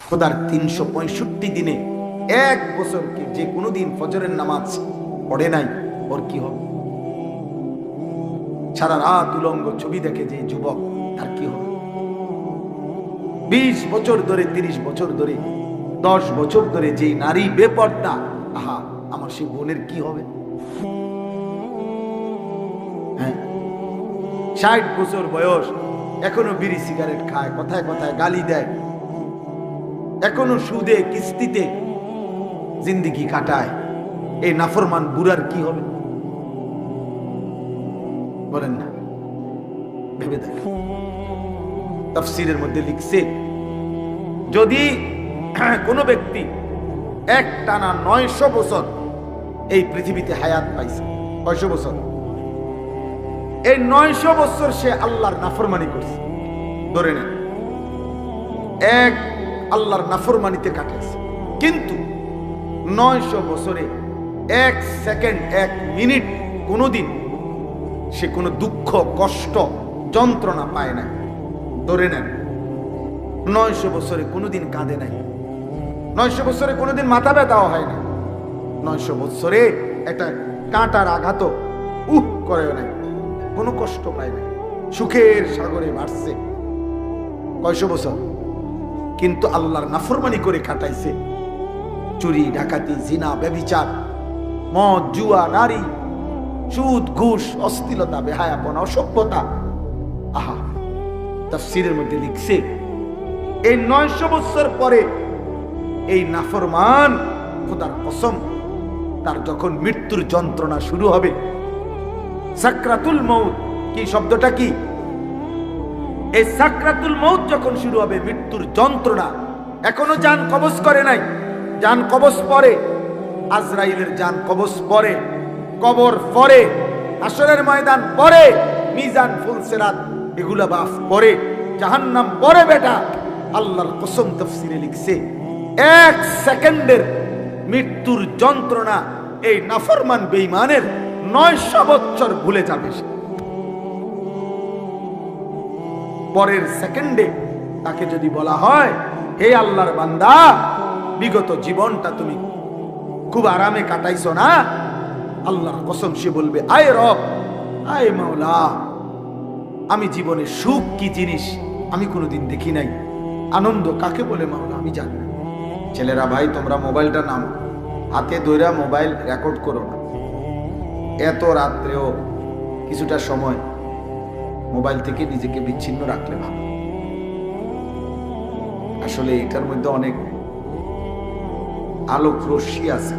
খোদার 365 দিনে এক বছরকে যে কোনো দিন ফজরের নামাজ পড়ে নাই, ওর কি হবে? সারা রাত উলঙ্গ ছবি দেখে যে যুবক, তার কি হবে? 20 বছর ধরে, 30 বছর ধরে, 10 বছর ধরে যে নারী বেপর্দা, আহা, আমার সেই বোনের কি হবে? হ্যাঁ, 60 বছর বয়স, এখনো বিড়ি সিগারেট খায়, কথায় কথায় গালি দেয়, এখনো সুদে কিস্তিতে জিন্দেগি কাটায়, এই নাফরমান বুড়ার কি হবে? বলেন না, ভেবে দেখ। তাফসীরের মধ্যে লিখছে, যদি কোনো ব্যক্তি এক টানা 900 বছর এই পৃথিবীতে হায়াত পাইছে, 900 বছর, এই 900 বছর সে আল্লাহর নাফরমানি করছে, ধরে নেন এক আল্লাহর নাফরমানিতে কাটাইছে, কিন্তু 900 বছরে 1 সেকেন্ড 1 মিনিট কোনোদিন সে কোনো দুঃখ কষ্ট যন্ত্রণা পায় না। ধরে নেন 900 বছরে কোনোদিন কাঁদে নাই, 900 বছরে কোনোদিন মাথা ব্যথাও হয় না, 900 বছরে একটা কাঁটার আঘাত করে নাই, কোনো কষ্ট পায় না, সুখের সাগরে ভাসছে। কয়শো বছর? কিন্তু আল্লাহর নাফরমানি করে কাটাইছে, চুরি ডাকাতি জিনা ব্যভিচার মদ জুয়া নারী সুদ ঘুষ অশ্লীলতা বেহায়াপনা অসভ্যতা। আহা, তাফসীরের মধ্যে লিখছে, এই 900 বছর পরে এই নাফরমান খোদার কসম, তার যখন মৃত্যুর যন্ত্রণা শুরু হবে, সাকরাতুল মউত, কি শব্দটা কি? এই সাকরাতুল মউত যখন শুরু হবে, মৃত্যুর যন্ত্রণা, এখনো জান কবজ করে নাই, জান কবজ পরে, আজরাইলের জান কবজ পরে, কবর পরে, হাসরের ময়দান পরে, মিজান ফুলসিরাত এগুলা বাফ পরে, জাহান্নাম পরে। বেটা, আল্লাহর কসম তাফসীরে লিখছে, 1 সেকেন্ডের মৃত্যুর যন্ত্রণা এই নাফরমান বেঈমানের 900 বছর ভুলে যাবে। পরের সেকেন্ডে তাকে যদি বলা হয়, হে আল্লাহর বান্দা, বিগত জীবনটা তুমি খুব আরামে কাটাইছো না, আল্লাহর কসম সে বলবে, আয় রব, আয় মাওলা, আমি জীবনে সুখ কি জিনিস আমি কোনোদিন দেখি নাই, আনন্দ কাকে বলে মাওলা আমি জানি না। ছেলেরা ভাই, তোমরা মোবাইলটা নাম হাতে ধইরা মোবাইল রেকর্ড করো না, এত রাত্রেও কিছুটা সময় মোবাইল থেকে নিজেকে বিচ্ছিন্ন রাখলে ভালো। আসলে এটার মধ্যে অনেক আলোক রশ্মি আছে।